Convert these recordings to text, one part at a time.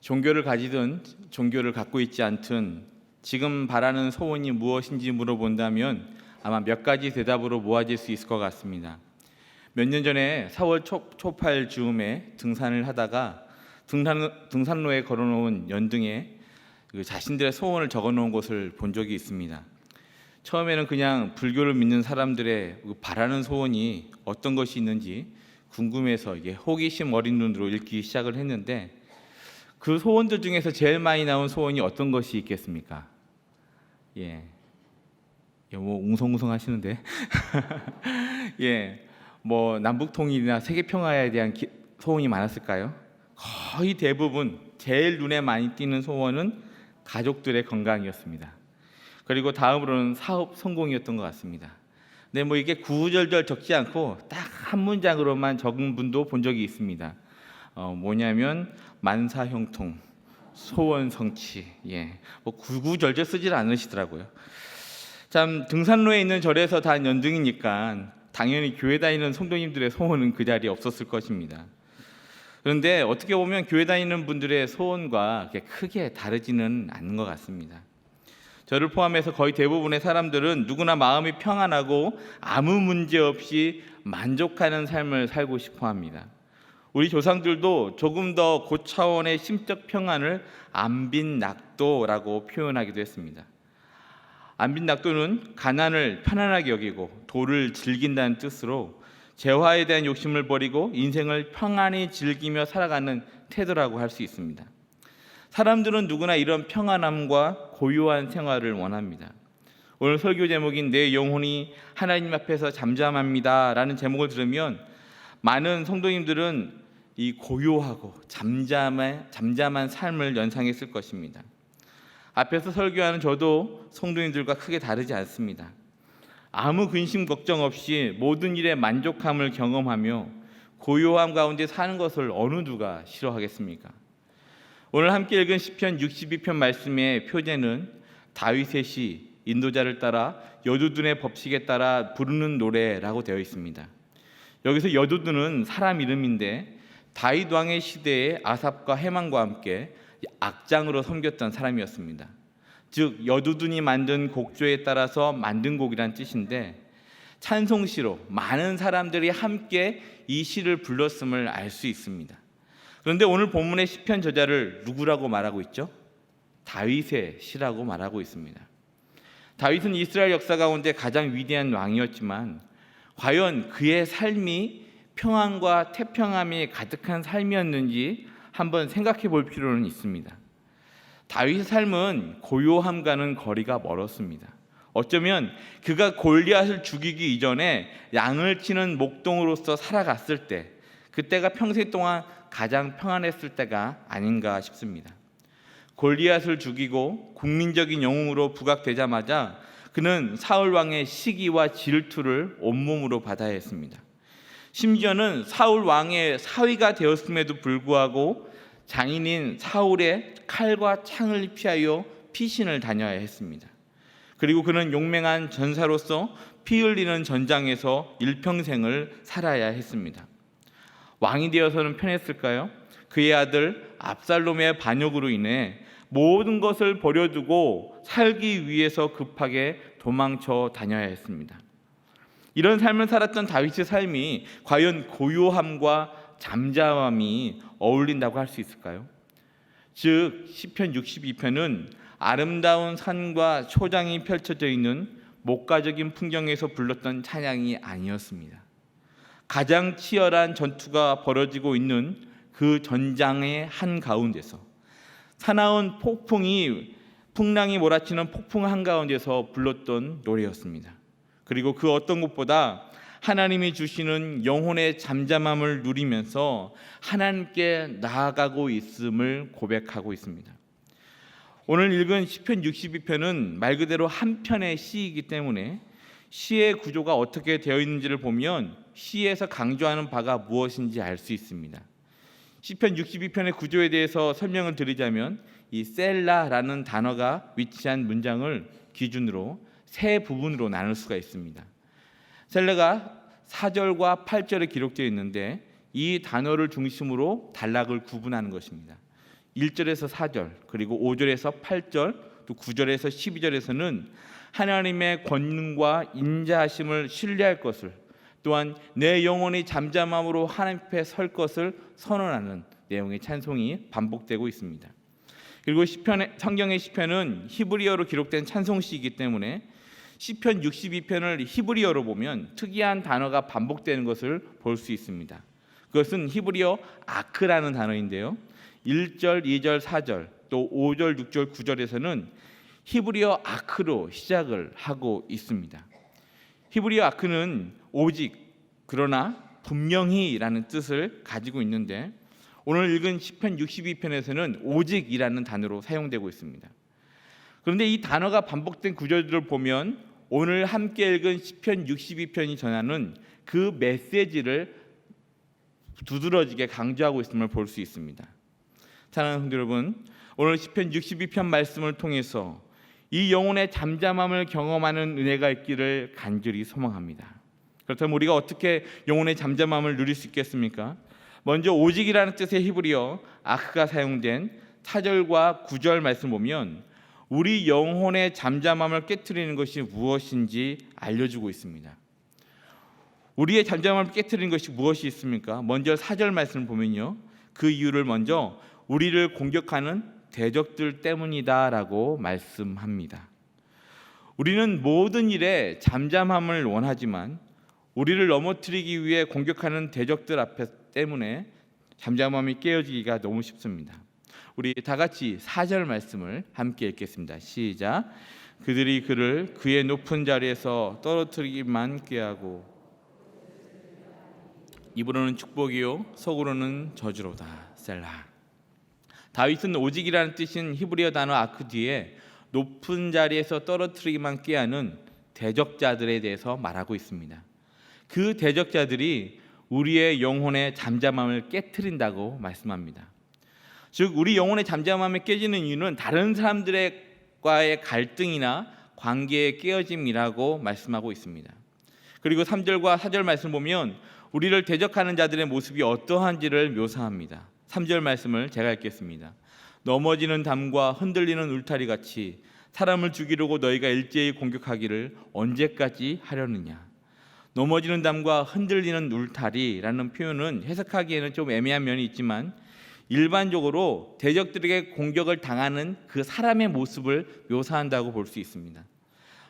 종교를 가지든 종교를 갖고 있지 않든 지금 바라는 소원이 무엇인지 물어본다면 아마 몇 가지 대답으로 모아질 수 있을 것 같습니다. 몇 년 전에 4월 초팔 즈음에 등산을 하다가 등산로에 걸어놓은 연등에 자신들의 소원을 적어놓은 것을 본 적이 있습니다. 처음에는 그냥 불교를 믿는 사람들의 바라는 소원이 어떤 것이 있는지 궁금해서 호기심 어린 눈으로 읽기 시작을 했는데, 그 소원들 중에서 제일 많이 나온 소원이 어떤 것이 있겠습니까? 뭐 웅성웅성 하시는데 뭐 남북 통일이나 세계 평화에 대한 소원이 많았을까요? 거의 대부분 제일 눈에 많이 띄는 소원은 가족들의 건강이었습니다. 그리고 다음으로는 사업 성공이었던 것 같습니다. 근데 뭐 이게 구구절절 적지 않고 딱 한 문장으로만 적은 분도 본 적이 있습니다. 뭐냐면 만사형통, 소원 성취. 뭐 구구절절 쓰질 않으시더라고요. 참, 등산로에 있는 절에서 단 연등이니까 당연히 교회 다니는 성도님들의 소원은 그 자리에 없었을 것입니다. 그런데 어떻게 보면 교회 다니는 분들의 소원과 크게 다르지는 않는 것 같습니다. 저를 포함해서 거의 대부분의 사람들은 누구나 마음이 평안하고 아무 문제 없이 만족하는 삶을 살고 싶어 합니다. 우리 조상들도 조금 더 고차원의 심적 평안을 안빈낙도라고 표현하기도 했습니다. 안빈낙도는 가난을 편안하게 여기고 도를 즐긴다는 뜻으로 재화에 대한 욕심을 버리고 인생을 평안히 즐기며 살아가는 태도라고 할 수 있습니다. 사람들은 누구나 이런 평안함과 고요한 생활을 원합니다. 오늘 설교 제목인 내 영혼이 하나님 앞에서 잠잠합니다 라는 제목을 들으면 많은 성도님들은 이 고요하고 잠잠한 삶을 연상했을 것입니다. 앞에서 설교하는 저도 성도님들과 크게 다르지 않습니다. 아무 근심 걱정 없이 모든 일에 만족함을 경험하며 고요함 가운데 사는 것을 어느 누가 싫어하겠습니까? 오늘 함께 읽은 시편 62편 말씀의 표제는 다윗의 시 인도자를 따라 여두둔의 법칙에 따라 부르는 노래라고 되어 있습니다. 여기서 여두둔은 사람 이름인데 다윗 왕의 시대에 아삽과 헤만과 함께 악장으로 섬겼던 사람이었습니다. 즉 여두둔이 만든 곡조에 따라서 만든 곡이란 뜻인데, 찬송시로 많은 사람들이 함께 이 시를 불렀음을 알 수 있습니다. 그런데 오늘 본문의 시편 저자를 누구라고 말하고 있죠? 다윗의 시라고 말하고 있습니다. 다윗은 이스라엘 역사 가운데 가장 위대한 왕이었지만 과연 그의 삶이 평안과 태평함이 가득한 삶이었는지 한번 생각해 볼 필요는 있습니다. 다윗의 삶은 고요함과는 거리가 멀었습니다. 어쩌면 그가 골리앗을 죽이기 이전에 양을 치는 목동으로서 살아갔을 때, 그때가 평생 동안 가장 평안했을 때가 아닌가 싶습니다. 골리앗을 죽이고 국민적인 영웅으로 부각되자마자 그는 사울 왕의 시기와 질투를 온몸으로 받아야 했습니다. 심지어는 사울 왕의 사위가 되었음에도 불구하고 장인인 사울의 칼과 창을 피하여 피신을 다녀야 했습니다. 그리고 그는 용맹한 전사로서 피 흘리는 전장에서 일평생을 살아야 했습니다. 왕이 되어서는 편했을까요? 그의 아들 압살롬의 반역으로 인해 모든 것을 버려두고 살기 위해서 급하게 도망쳐 다녀야 했습니다. 이런 삶을 살았던 다윗의 삶이 과연 고요함과 잠잠함이 어울린다고 할 수 있을까요? 즉 시편 62편은 아름다운 산과 초장이 펼쳐져 있는 목가적인 풍경에서 불렀던 찬양이 아니었습니다. 가장 치열한 전투가 벌어지고 있는 그 전장의 한가운데서 사나운 풍랑이 몰아치는 폭풍 한가운데서 불렀던 노래였습니다. 그리고 그 어떤 것보다 하나님이 주시는 영혼의 잠잠함을 누리면서 하나님께 나아가고 있음을 고백하고 있습니다. 오늘 읽은 시편 62편은 말 그대로 한 편의 시이기 때문에 시의 구조가 어떻게 되어 있는지를 보면 시에서 강조하는 바가 무엇인지 알 수 있습니다. 시편 62편의 구조에 대해서 설명을 드리자면 이 셀라라는 단어가 위치한 문장을 기준으로 세 부분으로 나눌 수가 있습니다. 셀라가 4절과 8절에 기록되어 있는데 이 단어를 중심으로 단락을 구분하는 것입니다. 1절에서 4절, 그리고 5절에서 8절, 또 9절에서 12절에서는 하나님의 권능과 인자하심을 신뢰할 것을, 또한 내 영혼이 잠잠함으로 하나님 앞에 설 것을 선언하는 내용의 찬송이 반복되고 있습니다. 그리고 성경의 시편은 히브리어로 기록된 찬송시이기 때문에 시편 62편을 히브리어로 보면 특이한 단어가 반복되는 것을 볼 수 있습니다. 그것은 히브리어 아크라는 단어인데요, 1절, 2절, 4절, 또 5절, 6절, 9절에서는 히브리어 아크로 시작을 하고 있습니다. 히브리어 아크는 오직, 그러나, 분명히라는 뜻을 가지고 있는데 오늘 읽은 시편 62편에서는 오직이라는 단어로 사용되고 있습니다. 그런데 이 단어가 반복된 구절들을 보면 오늘 함께 읽은 시편 62편이 전하는 그 메시지를 두드러지게 강조하고 있음을 볼 수 있습니다. 사랑하는 성도 여러분, 오늘 시편 62편 말씀을 통해서 이 영혼의 잠잠함을 경험하는 은혜가 있기를 간절히 소망합니다. 그렇다면 우리가 어떻게 영혼의 잠잠함을 누릴 수 있겠습니까? 먼저 오직이라는 뜻의 히브리어 아크가 사용된 4절과 9절 말씀 보면 우리 영혼의 잠잠함을 깨트리는 것이 무엇인지 알려주고 있습니다. 우리의 잠잠함을 깨트리는 것이 무엇이 있습니까? 먼저 4절 말씀을 보면요, 그 이유를 먼저 우리를 공격하는 대적들 때문이다라고 말씀합니다. 우리는 모든 일에 잠잠함을 원하지만 우리를 넘어뜨리기 위해 공격하는 대적들 앞에 때문에 잠잠함이 깨어지기가 너무 쉽습니다. 우리 다 같이 4절 말씀을 함께 읽겠습니다. 시작. 그들이 그를 그의 높은 자리에서 떨어뜨리기만 꾀하고 입으로는 축복이요 속으로는 저주로다. 셀라. 다윗은 오직이라는 뜻인 히브리어 단어 아크 뒤에 높은 자리에서 떨어뜨리기만 꾀하는 대적자들에 대해서 말하고 있습니다. 그 대적자들이 우리의 영혼의 잠잠함을 깨트린다고 말씀합니다. 즉 우리 영혼의 잠잠함이 깨지는 이유는 다른 사람들과의 갈등이나 관계의 깨어짐이라고 말씀하고 있습니다. 그리고 3절과 4절 말씀 보면 우리를 대적하는 자들의 모습이 어떠한지를 묘사합니다. 3절 말씀을 제가 읽겠습니다. 넘어지는 담과 흔들리는 울타리 같이 사람을 죽이려고 너희가 일제히 공격하기를 언제까지 하려느냐. 넘어지는 담과 흔들리는 울타리라는 표현은 해석하기에는 좀 애매한 면이 있지만 일반적으로 대적들에게 공격을 당하는 그 사람의 모습을 묘사한다고 볼 수 있습니다.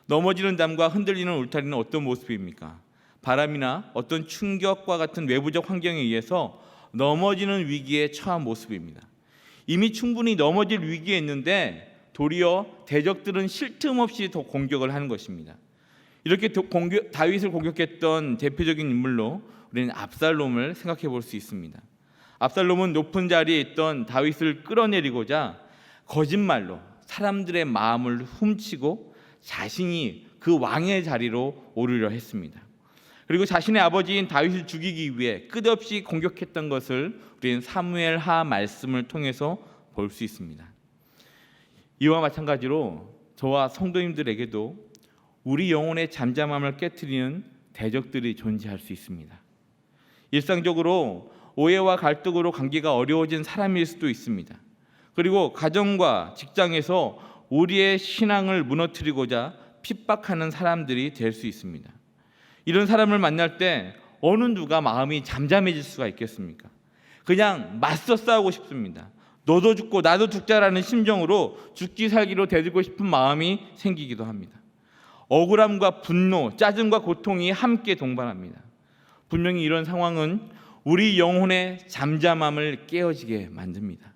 넘어지는 담과 흔들리는 울타리는 어떤 모습입니까? 바람이나 어떤 충격과 같은 외부적 환경에 의해서 넘어지는 위기에 처한 모습입니다. 이미 충분히 넘어질 위기에 있는데 도리어 대적들은 쉴 틈 없이 더 공격을 하는 것입니다. 이렇게 다윗을 공격했던 대표적인 인물로 우리는 압살롬을 생각해 볼 수 있습니다. 압살롬은 높은 자리에 있던 다윗을 끌어내리고자 거짓말로 사람들의 마음을 훔치고 자신이 그 왕의 자리로 오르려 했습니다. 그리고 자신의 아버지인 다윗을 죽이기 위해 끝없이 공격했던 것을 우리는 사무엘하 말씀을 통해서 볼 수 있습니다. 이와 마찬가지로 저와 성도님들에게도 우리 영혼의 잠잠함을 깨트리는 대적들이 존재할 수 있습니다. 일상적으로 오해와 갈등으로 관계가 어려워진 사람일 수도 있습니다. 그리고 가정과 직장에서 우리의 신앙을 무너뜨리고자 핍박하는 사람들이 될 수 있습니다. 이런 사람을 만날 때 어느 누가 마음이 잠잠해질 수가 있겠습니까? 그냥 맞서 싸우고 싶습니다. 너도 죽고 나도 죽자라는 심정으로 죽기 살기로 대들고 싶은 마음이 생기기도 합니다. 억울함과 분노, 짜증과 고통이 함께 동반합니다. 분명히 이런 상황은 우리 영혼의 잠잠함을 깨어지게 만듭니다.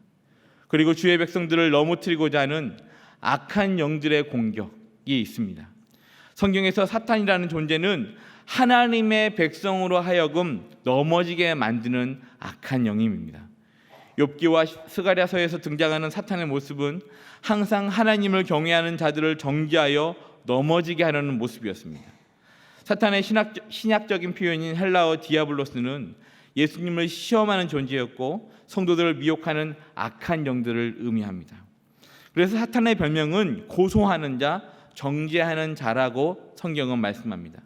그리고 주의 백성들을 넘어뜨리고자 하는 악한 영들의 공격이 있습니다. 성경에서 사탄이라는 존재는 하나님의 백성으로 하여금 넘어지게 만드는 악한 영임입니다. 욥기와 스가랴서에서 등장하는 사탄의 모습은 항상 하나님을 경외하는 자들을 정죄하여 넘어지게 하려는 모습이었습니다. 사탄의 신약적인 표현인 헬라어 디아블로스는 예수님을 시험하는 존재였고 성도들을 미혹하는 악한 영들을 의미합니다. 그래서 사탄의 별명은 고소하는 자, 정죄하는 자라고 성경은 말씀합니다.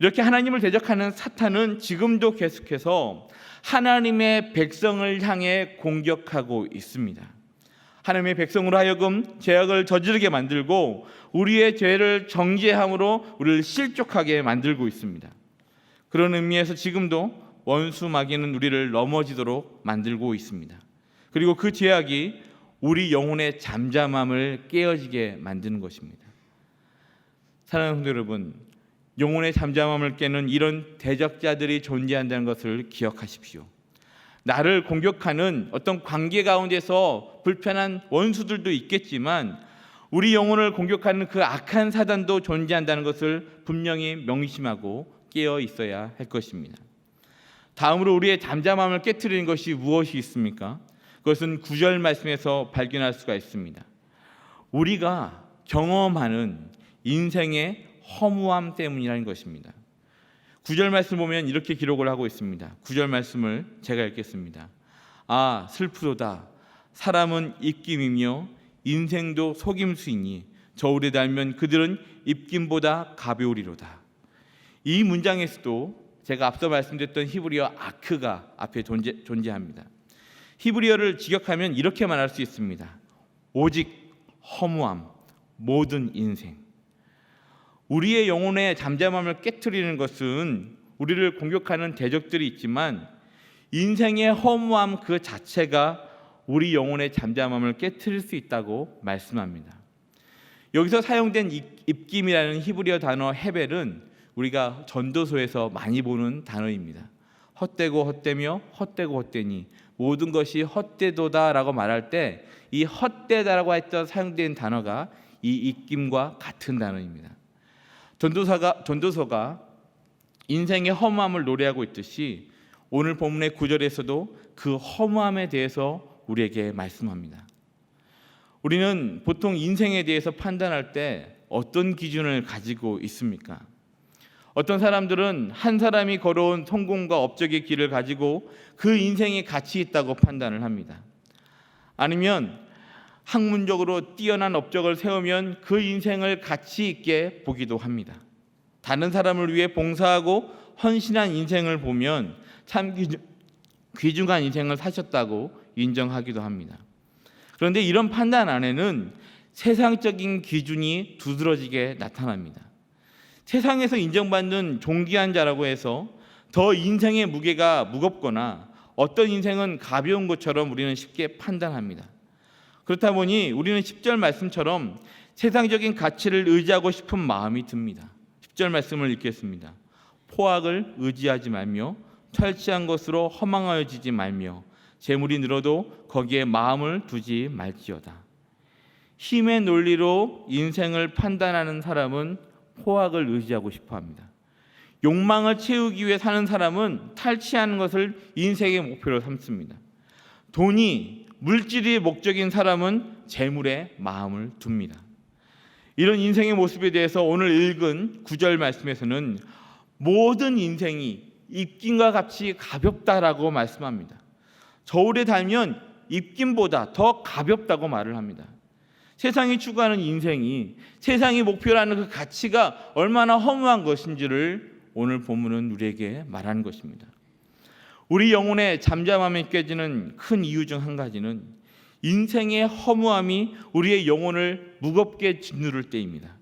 이렇게 하나님을 대적하는 사탄은 지금도 계속해서 하나님의 백성을 향해 공격하고 있습니다. 하나님의 백성으로 하여금 죄악을 저지르게 만들고 우리의 죄를 정죄함으로 우리를 실족하게 만들고 있습니다. 그런 의미에서 지금도 원수 마귀는 우리를 넘어지도록 만들고 있습니다. 그리고 그 죄악이 우리 영혼의 잠잠함을 깨어지게 만드는 것입니다. 사랑하는 성도 여러분, 영혼의 잠잠함을 깨는 이런 대적자들이 존재한다는 것을 기억하십시오. 나를 공격하는 어떤 관계 가운데서 불편한 원수들도 있겠지만 우리 영혼을 공격하는 그 악한 사단도 존재한다는 것을 분명히 명심하고 깨어 있어야 할 것입니다. 다음으로 우리의 잠잠함을 깨트리는 것이 무엇이 있습니까? 그것은 9절 말씀에서 발견할 수가 있습니다. 우리가 경험하는 인생의 허무함 때문이라는 것입니다. 9절 말씀 보면 이렇게 기록을 하고 있습니다. 9절 말씀을 제가 읽겠습니다. 아, 슬프도다. 사람은 입김이며 인생도 속임수이니 저울에 달면 그들은 입김보다 가벼우리로다. 이 문장에서도 제가 앞서 말씀드렸던 히브리어 아크가 앞에 존재합니다. 히브리어를 직역하면 이렇게 말할 수 있습니다. 오직 허무함, 모든 인생. 우리의 영혼의 잠잠함을 깨트리는 것은 우리를 공격하는 대적들이 있지만 인생의 허무함 그 자체가 우리 영혼의 잠잠함을 깨트릴 수 있다고 말씀합니다. 여기서 사용된 입김이라는 히브리어 단어 헤벨은 우리가 전도서에서 많이 보는 단어입니다. 헛되고 헛되며 헛되고 헛되니 모든 것이 헛되도다라고 말할 때 이 헛되다라고 했던 사용된 단어가 이 입김과 같은 단어입니다. 전도서가 인생의 허무함을 노래하고 있듯이 오늘 본문의 9절에서도 그 허무함에 대해서 우리에게 말씀합니다. 우리는 보통 인생에 대해서 판단할 때 어떤 기준을 가지고 있습니까? 어떤 사람들은 한 사람이 걸어온 성공과 업적의 길을 가지고 그 인생이 가치 있다고 판단을 합니다. 아니면 학문적으로 뛰어난 업적을 세우면 그 인생을 가치 있게 보기도 합니다. 다른 사람을 위해 봉사하고 헌신한 인생을 보면 참 귀중한 인생을 사셨다고 인정하기도 합니다. 그런데 이런 판단 안에는 세상적인 기준이 두드러지게 나타납니다. 세상에서 인정받는 존귀한 자라고 해서 더 인생의 무게가 무겁거나 어떤 인생은 가벼운 것처럼 우리는 쉽게 판단합니다. 그렇다 보니 우리는 10절 말씀처럼 세상적인 가치를 의지하고 싶은 마음이 듭니다. 10절 말씀을 읽겠습니다. 포악을 의지하지 말며 철취한 것으로 허망하여지지 말며 재물이 늘어도 거기에 마음을 두지 말지어다. 힘의 논리로 인생을 판단하는 사람은 포악을 의지하고 싶어합니다. 욕망을 채우기 위해 사는 사람은 탈취하는 것을 인생의 목표로 삼습니다. 돈이 물질이 목적인 사람은 재물에 마음을 둡니다. 이런 인생의 모습에 대해서 오늘 읽은 9절 말씀에서는 모든 인생이 입김과 같이 가볍다라고 말씀합니다. 저울에 달면 입김보다 더 가볍다고 말을 합니다. 세상이 추구하는 인생이 세상이 목표라는 그 가치가 얼마나 허무한 것인지를 오늘 본문은 우리에게 말하는 것입니다. 우리 영혼의 잠잠함이 깨지는 큰 이유 중 한 가지는 인생의 허무함이 우리의 영혼을 무겁게 짓누를 때입니다.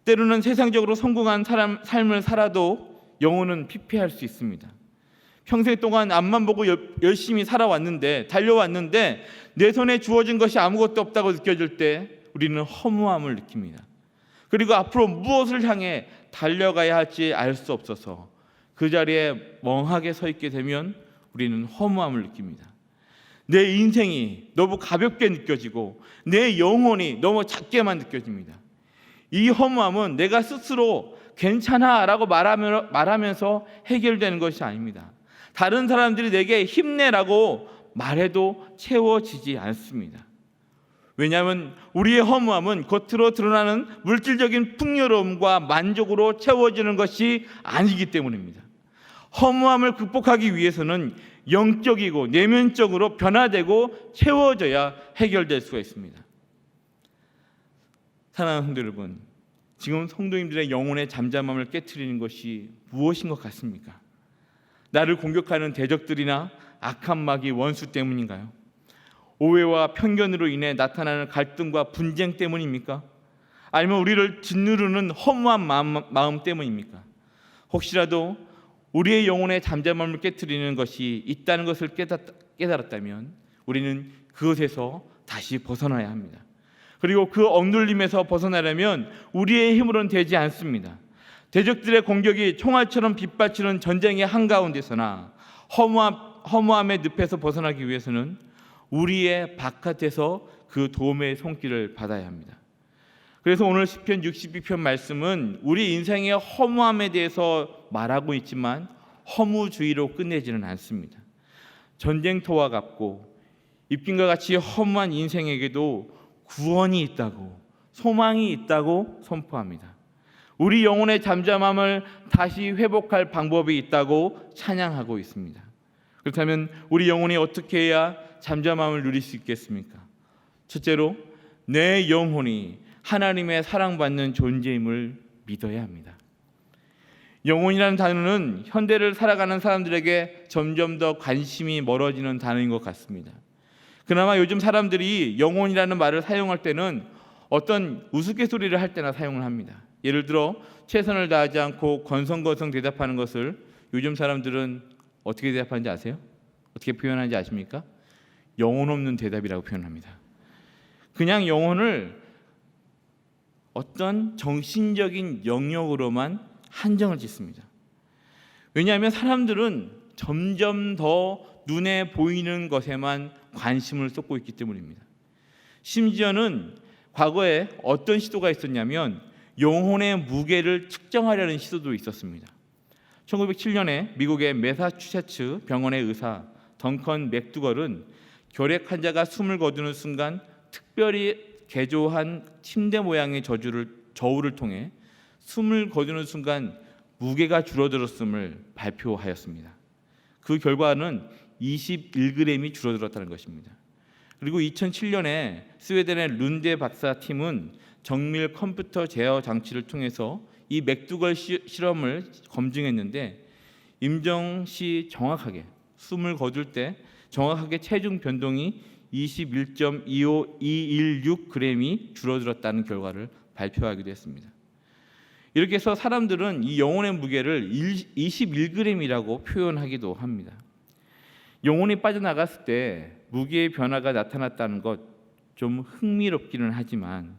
때로는 세상적으로 성공한 삶을 살아도 영혼은 피폐할 수 있습니다. 평생 동안 앞만 보고 열심히 살아왔는데 달려왔는데 내 손에 주어진 것이 아무것도 없다고 느껴질 때 우리는 허무함을 느낍니다. 그리고 앞으로 무엇을 향해 달려가야 할지 알 수 없어서 그 자리에 멍하게 서 있게 되면 우리는 허무함을 느낍니다. 내 인생이 너무 가볍게 느껴지고 내 영혼이 너무 작게만 느껴집니다. 이 허무함은 내가 스스로 괜찮아 라고 말하면서 해결되는 것이 아닙니다. 다른 사람들이 내게 힘내라고 말해도 채워지지 않습니다. 왜냐하면 우리의 허무함은 겉으로 드러나는 물질적인 풍요로움과 만족으로 채워지는 것이 아니기 때문입니다. 허무함을 극복하기 위해서는 영적이고 내면적으로 변화되고 채워져야 해결될 수가 있습니다. 사랑하는 성도 여러분, 지금 성도님들의 영혼의 잠잠함을 깨트리는 것이 무엇인 것 같습니까? 나를 공격하는 대적들이나 악한 마귀 원수 때문인가요? 오해와 편견으로 인해 나타나는 갈등과 분쟁 때문입니까? 아니면 우리를 짓누르는 허무한 마음 때문입니까? 혹시라도 우리의 영혼의 잠잠함을 깨트리는 것이 있다는 것을 깨달았다면 우리는 그것에서 다시 벗어나야 합니다. 그리고 그 억눌림에서 벗어나려면 우리의 힘으로는 되지 않습니다. 대적들의 공격이 총알처럼 빗발치는 전쟁의 한가운데서나 허무함의 늪에서 벗어나기 위해서는 우리의 바깥에서 그 도움의 손길을 받아야 합니다. 그래서 오늘 시편 62편 말씀은 우리 인생의 허무함에 대해서 말하고 있지만 허무주의로 끝내지는 않습니다. 전쟁터와 같고 입김과 같이 허무한 인생에게도 구원이 있다고, 소망이 있다고 선포합니다. 우리 영혼의 잠잠함을 다시 회복할 방법이 있다고 찬양하고 있습니다. 그렇다면 우리 영혼이 어떻게 해야 잠잠함을 누릴 수 있겠습니까? 첫째로 내 영혼이 하나님의 사랑받는 존재임을 믿어야 합니다. 영혼이라는 단어는 현대를 살아가는 사람들에게 점점 더 관심이 멀어지는 단어인 것 같습니다. 그나마 요즘 사람들이 영혼이라는 말을 사용할 때는 어떤 우스갯소리를 할 때나 사용을 합니다. 예를 들어 최선을 다하지 않고 건성건성 대답하는 것을 요즘 사람들은 어떻게 대답하는지 아세요? 어떻게 표현하는지 아십니까? 영혼 없는 대답이라고 표현합니다. 그냥 영혼을 어떤 정신적인 영역으로만 한정을 짓습니다. 왜냐하면 사람들은 점점 더 눈에 보이는 것에만 관심을 쏟고 있기 때문입니다. 심지어는 과거에 어떤 시도가 있었냐면 영혼의 무게를 측정하려는 시도도 있었습니다. 1907년에 미국의 매사추세츠 병원의 의사 덩컨 맥두걸은 결핵 환자가 숨을 거두는 순간 특별히 개조한 침대 모양의 저울을 통해 숨을 거두는 순간 무게가 줄어들었음을 발표하였습니다. 그 결과는 21g이 줄어들었다는 것입니다. 그리고 2007년에 스웨덴의 룬데 박사팀은 정밀 컴퓨터 제어 장치를 통해서 이 맥두걸 실험을 검증했는데 임정 시 정확하게 숨을 거둘 때 정확하게 체중 변동이 21.216g이 줄어들었다는 결과를 발표하기도 했습니다. 이렇게 해서 사람들은 이 영혼의 무게를 21g이라고 표현하기도 합니다. 영혼이 빠져나갔을 때 무게의 변화가 나타났다는 것 좀 흥미롭기는 하지만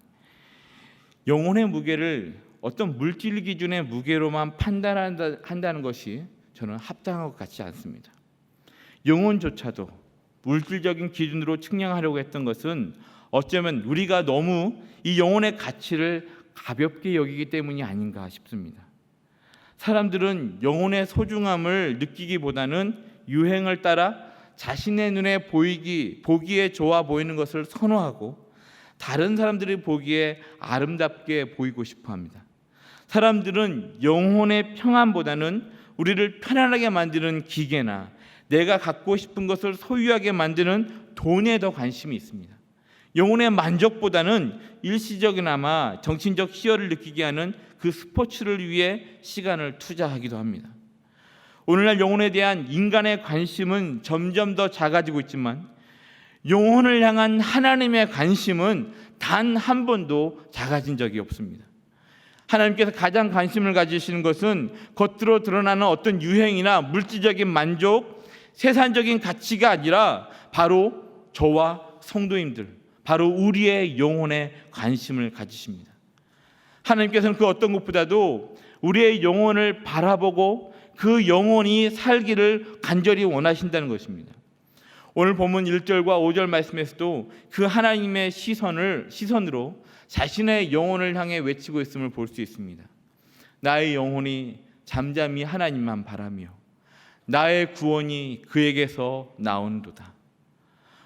영혼의 무게를 어떤 물질 기준의 무게로만 판단한다는 것이 저는 합당한 것 같지 않습니다. 영혼조차도 물질적인 기준으로 측량하려고 했던 것은 어쩌면 우리가 너무 이 영혼의 가치를 가볍게 여기기 때문이 아닌가 싶습니다. 사람들은 영혼의 소중함을 느끼기보다는 유행을 따라 자신의 눈에 보기에 좋아 보이는 것을 선호하고 다른 사람들이 보기에 아름답게 보이고 싶어합니다. 사람들은 영혼의 평안보다는 우리를 편안하게 만드는 기계나 내가 갖고 싶은 것을 소유하게 만드는 돈에 더 관심이 있습니다. 영혼의 만족보다는 일시적이나마 정신적 희열을 느끼게 하는 그 스포츠를 위해 시간을 투자하기도 합니다. 오늘날 영혼에 대한 인간의 관심은 점점 더 작아지고 있지만 영혼을 향한 하나님의 관심은 단 한 번도 작아진 적이 없습니다. 하나님께서 가장 관심을 가지시는 것은 겉으로 드러나는 어떤 유행이나 물질적인 만족, 세상적인 가치가 아니라 바로 저와 성도님들, 바로 우리의 영혼에 관심을 가지십니다. 하나님께서는 그 어떤 것보다도 우리의 영혼을 바라보고 그 영혼이 살기를 간절히 원하신다는 것입니다. 오늘 본문 1절과 5절 말씀에서도 그 하나님의 시선으로 자신의 영혼을 향해 외치고 있음을 볼 수 있습니다. 나의 영혼이 잠잠히 하나님만 바라며 나의 구원이 그에게서 나오는도다.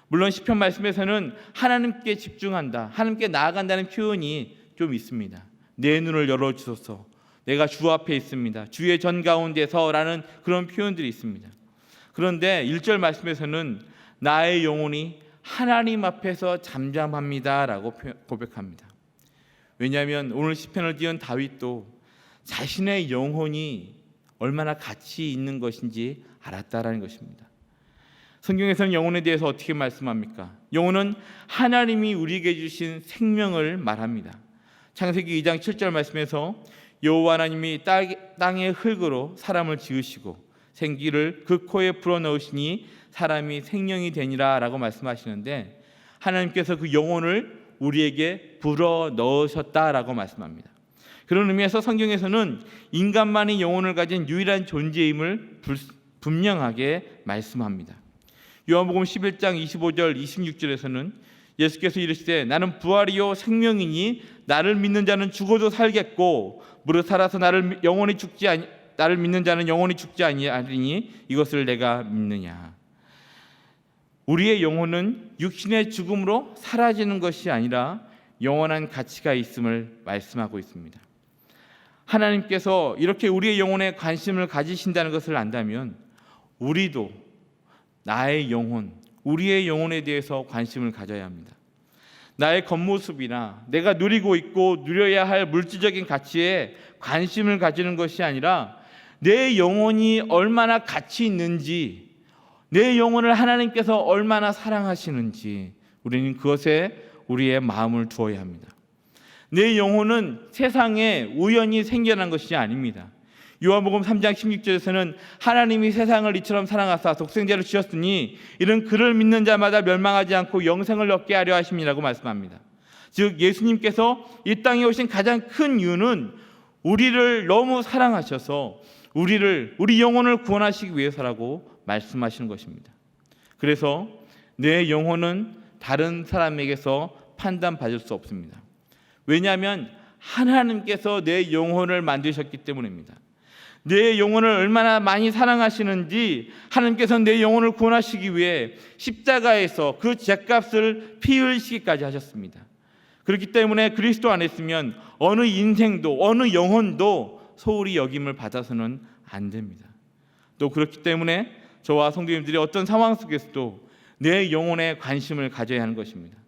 물론 시편 말씀에서는 하나님께 집중한다, 하나님께 나아간다는 표현이 좀 있습니다. 내 눈을 열어주소서, 내가 주 앞에 있습니다, 주의 전 가운데서라는 그런 표현들이 있습니다. 그런데 1절 말씀에서는 나의 영혼이 하나님 앞에서 잠잠합니다라고 고백합니다. 왜냐하면 오늘 시편을 지은 다윗도 자신의 영혼이 얼마나 가치 있는 것인지 알았다라는 것입니다. 성경에서는 영혼에 대해서 어떻게 말씀합니까? 영혼은 하나님이 우리에게 주신 생명을 말합니다. 창세기 2장 7절 말씀에서 여호와 하나님이 땅의 흙으로 사람을 지으시고 생기를 그 코에 불어넣으시니 사람이 생명이 되니라 라고 말씀하시는데, 하나님께서 그 영혼을 우리에게 불어넣으셨다라고 말씀합니다. 그런 의미에서 성경에서는 인간만이 영혼을 가진 유일한 존재임을 분명하게 말씀합니다. 요한복음 11장 25절 26절에서는 예수께서 이르시되 나는 부활이요 생명이니 나를 믿는 자는 죽어도 살겠고 무릇 살아서 나를 믿는 자는 영원히 죽지 아니하리니 이것을 내가 믿느냐. 우리의 영혼은 육신의 죽음으로 사라지는 것이 아니라 영원한 가치가 있음을 말씀하고 있습니다. 하나님께서 이렇게 우리의 영혼에 관심을 가지신다는 것을 안다면 우리도 나의 영혼, 우리의 영혼에 대해서 관심을 가져야 합니다. 나의 겉모습이나 내가 누리고 있고 누려야 할 물질적인 가치에 관심을 가지는 것이 아니라 내 영혼이 얼마나 가치 있는지, 내 영혼을 하나님께서 얼마나 사랑하시는지 우리는 그것에 우리의 마음을 두어야 합니다. 내 영혼은 세상에 우연히 생겨난 것이 아닙니다. 요한복음 3장 16절에서는 하나님이 세상을 이처럼 사랑하사 독생자를 주셨으니 이는 그를 믿는 자마다 멸망하지 않고 영생을 얻게 하려 하심이라고 말씀합니다. 즉 예수님께서 이 땅에 오신 가장 큰 이유는 우리를 너무 사랑하셔서 우리 영혼을 구원하시기 위해서라고 말씀하시는 것입니다. 그래서 내 영혼은 다른 사람에게서 판단받을 수 없습니다. 왜냐하면 하나님께서 내 영혼을 만드셨기 때문입니다. 내 영혼을 얼마나 많이 사랑하시는지 하나님께서 내 영혼을 구원하시기 위해 십자가에서 그 죗값을 피 흘리시기까지 하셨습니다. 그렇기 때문에 그리스도 안에 있으면 어느 인생도 어느 영혼도 소홀히 여김을 받아서는 안 됩니다. 또 그렇기 때문에 저와 성도님들이 어떤 상황 속에서도 내 영혼에 관심을 가져야 하는 것입니다.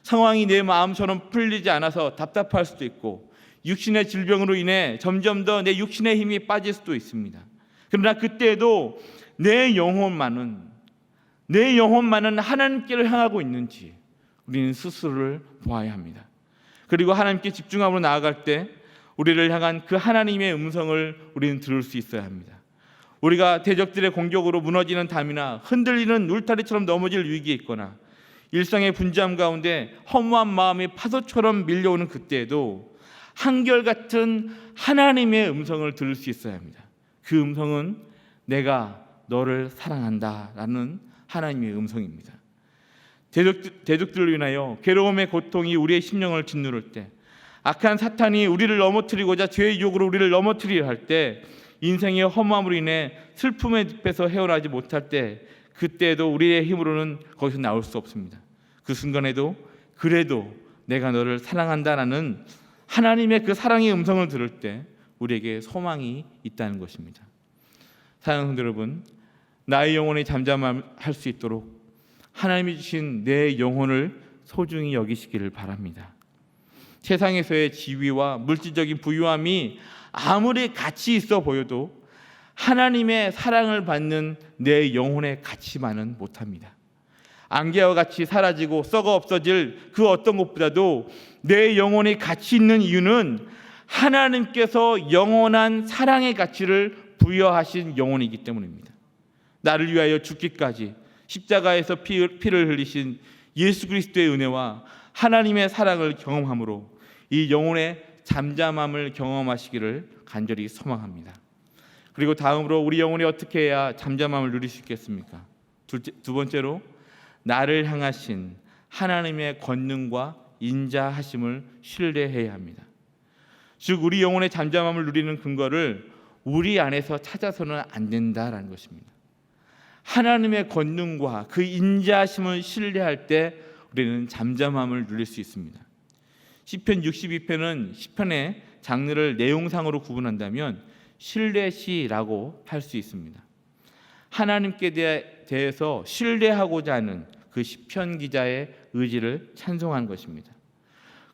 상황이 내 마음처럼 풀리지 않아서 답답할 수도 있고 육신의 질병으로 인해 점점 더 내 육신의 힘이 빠질 수도 있습니다. 그러나 그때에도 내 영혼만은 하나님께를 향하고 있는지 우리는 스스로를 보아야 합니다. 그리고 하나님께 집중함으로 나아갈 때 우리를 향한 그 하나님의 음성을 우리는 들을 수 있어야 합니다. 우리가 대적들의 공격으로 무너지는 담이나 흔들리는 울타리처럼 넘어질 위기에 있거나 일상의 분주함 가운데 허무한 마음이 파도처럼 밀려오는 그때에도 한결같은 하나님의 음성을 들을 수 있어야 합니다. 그 음성은 내가 너를 사랑한다라는 하나님의 음성입니다. 대적들로 인하여 괴로움의 고통이 우리의 심령을 짓누를 때, 악한 사탄이 우리를 넘어뜨리고자 죄의 유혹으로 우리를 넘어뜨리려 할 때, 인생의 허무함으로 인해 슬픔의 늪에서 헤어나지 못할 때, 그때에도 우리의 힘으로는 거기서 나올 수 없습니다. 그 순간에도 그래도 내가 너를 사랑한다라는 하나님의 그 사랑의 음성을 들을 때 우리에게 소망이 있다는 것입니다. 사랑하는 성도 여러분, 나의 영혼이 잠잠할 수 있도록 하나님이 주신 내 영혼을 소중히 여기시기를 바랍니다. 세상에서의 지위와 물질적인 부유함이 아무리 가치 있어 보여도 하나님의 사랑을 받는 내 영혼의 가치만은 못합니다. 안개와 같이 사라지고 썩어 없어질 그 어떤 것보다도 내 영혼이 가치 있는 이유는 하나님께서 영원한 사랑의 가치를 부여하신 영혼이기 때문입니다. 나를 위하여 죽기까지 십자가에서 피를 흘리신 예수 그리스도의 은혜와 하나님의 사랑을 경험함으로 이 영혼의 잠잠함을 경험하시기를 간절히 소망합니다. 그리고 다음으로 우리 영혼이 어떻게 해야 잠잠함을 누릴 수 있겠습니까? 두 번째로 나를 향하신 하나님의 권능과 인자하심을 신뢰해야 합니다. 즉 우리 영혼의 잠잠함을 누리는 근거를 우리 안에서 찾아서는 안 된다라는 것입니다. 하나님의 권능과 그 인자하심을 신뢰할 때 우리는 잠잠함을 누릴 수 있습니다. 시편 62편은 시편의 장르를 내용상으로 구분한다면 신뢰시라고 할 수 있습니다. 하나님께 대해서 신뢰하고자 하는 그 시편 기자의 의지를 찬송한 것입니다.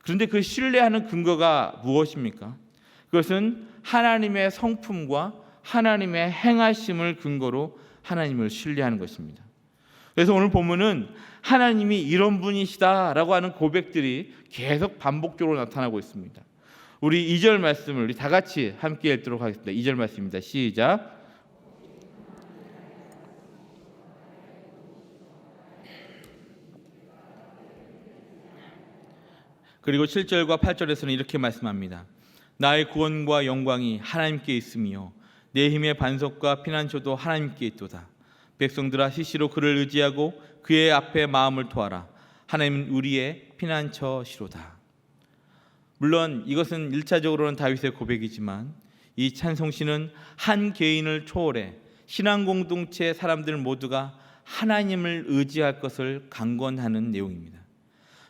그런데 그 신뢰하는 근거가 무엇입니까? 그것은 하나님의 성품과 하나님의 행하심을 근거로 하나님을 신뢰하는 것입니다. 그래서 오늘 본문은 하나님이 이런 분이시다라고 하는 고백들이 계속 반복적으로 나타나고 있습니다. 우리 2절 말씀을 우리 다 같이 함께 읽도록 하겠습니다. 2절 말씀입니다. 시작. 그리고 7절과 8절에서는 이렇게 말씀합니다. 나의 구원과 영광이 하나님께 있으며 내 힘의 반석과 피난처도 하나님께 있도다. 백성들아 시시로 그를 의지하고 그의 앞에 마음을 토하라. 하나님은 우리의 피난처시로다. 물론 이것은 1차적으로는 다윗의 고백이지만 이 찬송시는 한 개인을 초월해 신앙 공동체 사람들 모두가 하나님을 의지할 것을 강권하는 내용입니다.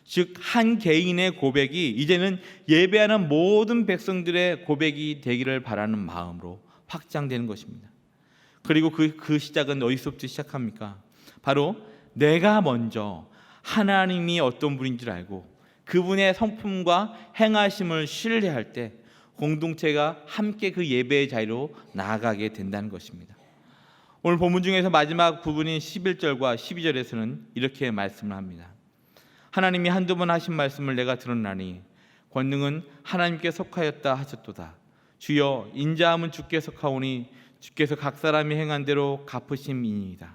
즉 한 개인의 고백이 이제는 예배하는 모든 백성들의 고백이 되기를 바라는 마음으로 확장되는 것입니다. 그리고 그 시작은 어디서부터 시작합니까? 바로 내가 먼저 하나님이 어떤 분인지를 알고 그분의 성품과 행하심을 신뢰할 때 공동체가 함께 그 예배의 자리로 나아가게 된다는 것입니다. 오늘 본문 중에서 마지막 부분인 11절과 12절에서는 이렇게 말씀을 합니다. 하나님이 한두 번 하신 말씀을 내가 들었나니 권능은 하나님께 속하였다 하셨도다. 주여 인자함은 주께 속하오니 주께서 각 사람이 행한 대로 갚으심이니이다.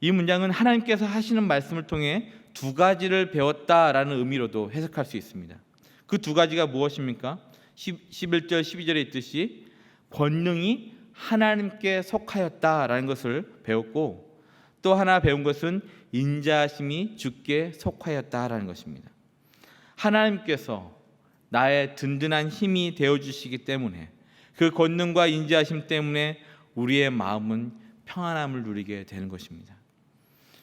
이 문장은 하나님께서 하시는 말씀을 통해 두 가지를 배웠다라는 의미로도 해석할 수 있습니다. 그 두 가지가 무엇입니까? 11절 12절에 있듯이 권능이 하나님께 속하였다라는 것을 배웠고 또 하나 배운 것은 인자하심이 주께 속하였다라는 것입니다. 하나님께서 나의 든든한 힘이 되어주시기 때문에 그 권능과 인자하심 때문에 우리의 마음은 평안함을 누리게 되는 것입니다.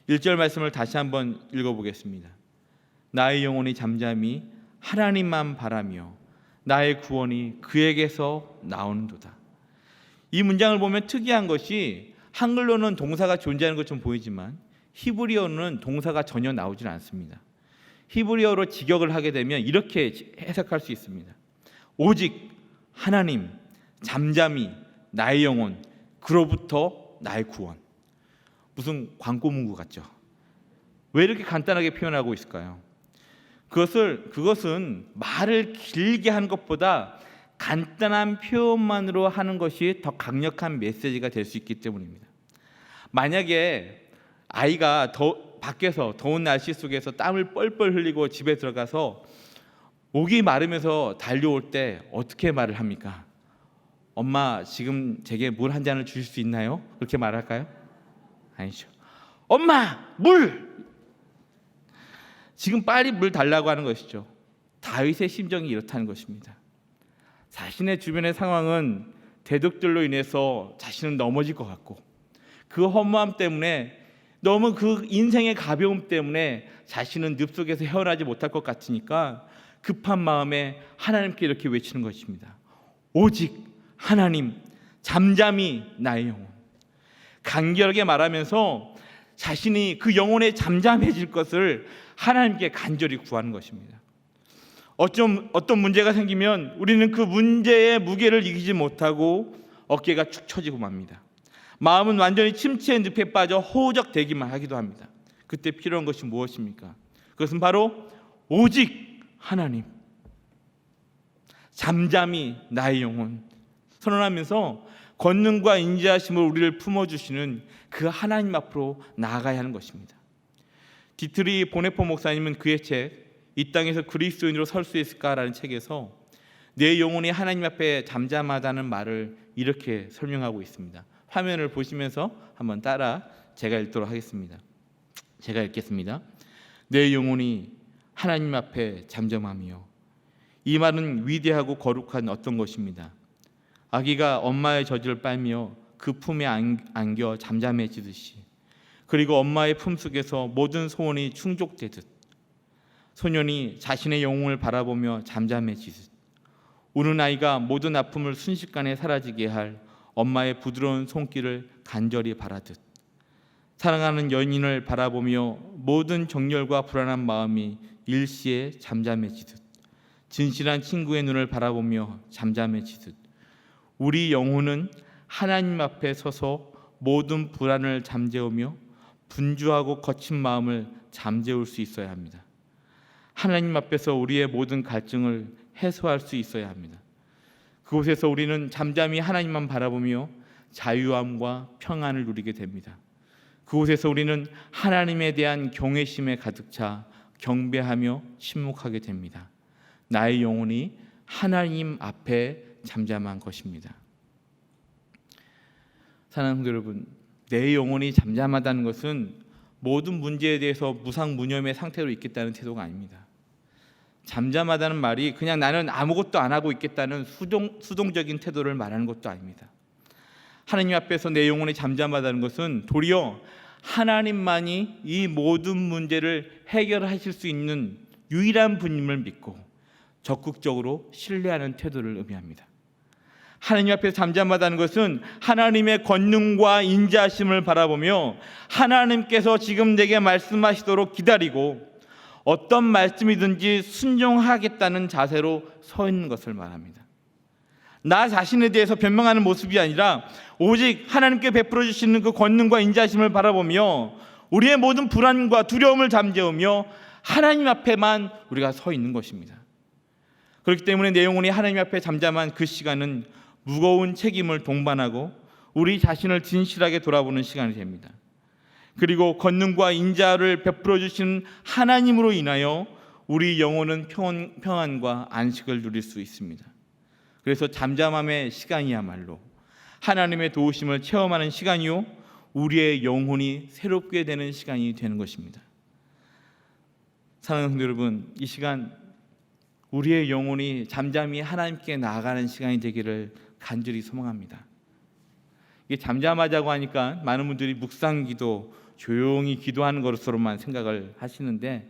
1절 말씀을 다시 한번 읽어보겠습니다. 나의 영혼이 잠잠히 하나님만 바라며 나의 구원이 그에게서 나오는도다. 이 문장을 보면 특이한 것이 한글로는 동사가 존재하는 것처럼 보이지만 히브리어는 동사가 전혀 나오질 않습니다. 히브리어로 직역을 하게 되면 이렇게 해석할 수 있습니다. 오직 하나님, 잠잠히 나의 영혼, 그로부터 나의 구원. 무슨 광고 문구 같죠? 왜 이렇게 간단하게 표현하고 있을까요? 그것은 말을 길게 한 것보다 간단한 표현만으로 하는 것이 더 강력한 메시지가 될 수 있기 때문입니다. 만약에 아이가 밖에서 더운 날씨 속에서 땀을 뻘뻘 흘리고 집에 들어가서 목이 마르면서 달려올 때 어떻게 말을 합니까? 엄마 지금 제게 물 한 잔을 주실 수 있나요? 그렇게 말할까요? 아니죠. 엄마 물! 지금 빨리 물 달라고 하는 것이죠. 다윗의 심정이 이렇다는 것입니다. 자신의 주변의 상황은 대적들로 인해서 자신은 넘어질 것 같고 그 허무함 때문에 너무 그 인생의 가벼움 때문에 자신은 늪속에서 헤어나지 못할 것 같으니까 급한 마음에 하나님께 이렇게 외치는 것입니다. 오직 하나님, 잠잠히 나의 영혼. 간결하게 말하면서 자신이 그 영혼에 잠잠해질 것을 하나님께 간절히 구하는 것입니다. 어떤 문제가 생기면 우리는 그 문제의 무게를 이기지 못하고 어깨가 축 처지고 맙니다. 마음은 완전히 침체의 늪에 빠져 허우적대기만 하기도 합니다. 그때 필요한 것이 무엇입니까? 그것은 바로 오직 하나님, 잠잠히 나의 영혼 선언하면서 권능과 인자하심을 우리를 품어주시는 그 하나님 앞으로 나아가야 하는 것입니다. 디트리 보네포 목사님은 그의 책 이 땅에서 그리스도인으로 설 수 있을까라는 책에서 내 영혼이 하나님 앞에 잠잠하다는 말을 이렇게 설명하고 있습니다. 화면을 보시면서 한번 따라 제가 읽도록 하겠습니다. 제가 읽겠습니다. 내 영혼이 하나님 앞에 잠잠하며, 이 말은 위대하고 거룩한 어떤 것입니다. 아기가 엄마의 젖을 빨며 그 품에 안겨 잠잠해지듯이, 그리고 엄마의 품속에서 모든 소원이 충족되듯 소년이 자신의 영혼을 바라보며 잠잠해지듯, 우는 아이가 모든 아픔을 순식간에 사라지게 할 엄마의 부드러운 손길을 간절히 바라듯, 사랑하는 연인을 바라보며 모든 정열과 불안한 마음이 일시에 잠잠해지듯, 진실한 친구의 눈을 바라보며 잠잠해지듯, 우리 영혼은 하나님 앞에 서서 모든 불안을 잠재우며 분주하고 거친 마음을 잠재울 수 있어야 합니다. 하나님 앞에서 우리의 모든 갈증을 해소할 수 있어야 합니다. 그곳에서 우리는 잠잠히 하나님만 바라보며 자유함과 평안을 누리게 됩니다. 그곳에서 우리는 하나님에 대한 경외심에 가득 차 경배하며 침묵하게 됩니다. 나의 영혼이 하나님 앞에 잠잠한 것입니다. 사랑하는 성도 여러분, 내 영혼이 잠잠하다는 것은 모든 문제에 대해서 무상무념의 상태로 있겠다는 태도가 아닙니다. 잠잠하다는 말이 그냥 나는 아무것도 안 하고 있겠다는 수동적인 태도를 말하는 것도 아닙니다. 하나님 앞에서 내 영혼이 잠잠하다는 것은 도리어 하나님만이 이 모든 문제를 해결하실 수 있는 유일한 분임을 믿고 적극적으로 신뢰하는 태도를 의미합니다. 하나님 앞에서 잠잠하다는 것은 하나님의 권능과 인자하심을 바라보며 하나님께서 지금 내게 말씀하시도록 기다리고 어떤 말씀이든지 순종하겠다는 자세로 서 있는 것을 말합니다. 나 자신에 대해서 변명하는 모습이 아니라 오직 하나님께 베풀어 주시는 그 권능과 인자하심을 바라보며 우리의 모든 불안과 두려움을 잠재우며 하나님 앞에만 우리가 서 있는 것입니다. 그렇기 때문에 내 영혼이 하나님 앞에 잠잠한 그 시간은 무거운 책임을 동반하고 우리 자신을 진실하게 돌아보는 시간이 됩니다. 그리고 권능과 인자를 베풀어 주시는 하나님으로 인하여 우리 영혼은 평안과 안식을 누릴 수 있습니다. 그래서 잠잠함의 시간이야말로 하나님의 도우심을 체험하는 시간이요, 우리의 영혼이 새롭게 되는 시간이 되는 것입니다. 사랑하는 성도 여러분, 이 시간 우리의 영혼이 잠잠히 하나님께 나아가는 시간이 되기를 간절히 소망합니다. 이게 잠잠하자고 하니까 많은 분들이 묵상기도, 조용히 기도하는 것으로만 생각을 하시는데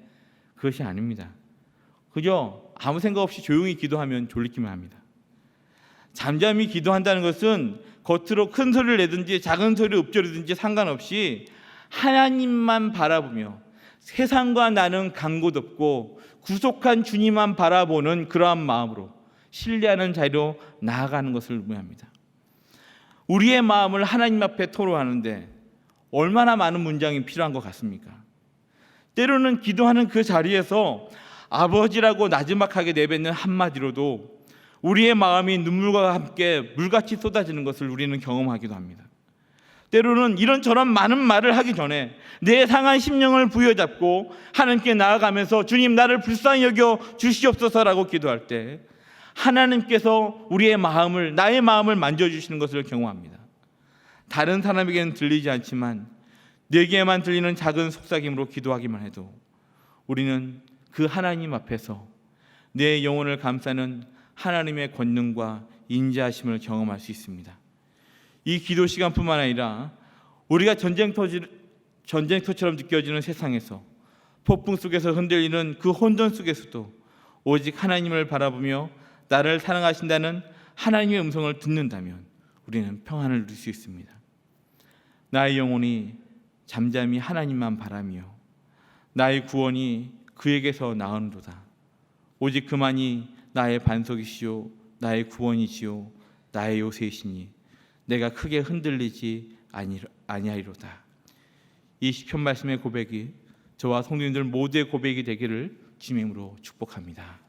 그것이 아닙니다. 그저 아무 생각 없이 조용히 기도하면 졸리기만 합니다. 잠잠히 기도한다는 것은 겉으로 큰 소리를 내든지 작은 소리를 읊조리든지 상관없이 하나님만 바라보며 세상과 나는 간 곳 없고 구속한 주님만 바라보는 그러한 마음으로 신뢰하는 자리로 나아가는 것을 의미합니다. 우리의 마음을 하나님 앞에 토로하는데 얼마나 많은 문장이 필요한 것 같습니까? 때로는 기도하는 그 자리에서 아버지라고 나지막하게 내뱉는 한마디로도 우리의 마음이 눈물과 함께 물같이 쏟아지는 것을 우리는 경험하기도 합니다. 때로는 이런저런 많은 말을 하기 전에 내 상한 심령을 부여잡고 하나님께 나아가면서 주님 나를 불쌍히 여겨 주시옵소서라고 기도할 때 하나님께서 우리의 마음을, 나의 마음을 만져주시는 것을 경험합니다. 다른 사람에게는 들리지 않지만 내게만 들리는 작은 속삭임으로 기도하기만 해도 우리는 그 하나님 앞에서 내 영혼을 감싸는 하나님의 권능과 인자하심을 경험할 수 있습니다. 이 기도 시간뿐만 아니라 우리가 전쟁터처럼 느껴지는 세상에서 폭풍 속에서 흔들리는 그 혼돈 속에서도 오직 하나님을 바라보며 나를 사랑하신다는 하나님의 음성을 듣는다면 우리는 평안을 누릴 수 있습니다. 나의 영혼이 잠잠히 하나님만 바라며 나의 구원이 그에게서 나오는도다. 오직 그만이 나의 반석이시요 나의 구원이시요 나의 요새이시니 내가 크게 흔들리지 아니하리로다. 이 시편 말씀의 고백이 저와 성도님들 모두의 고백이 되기를 주님으로 축복합니다.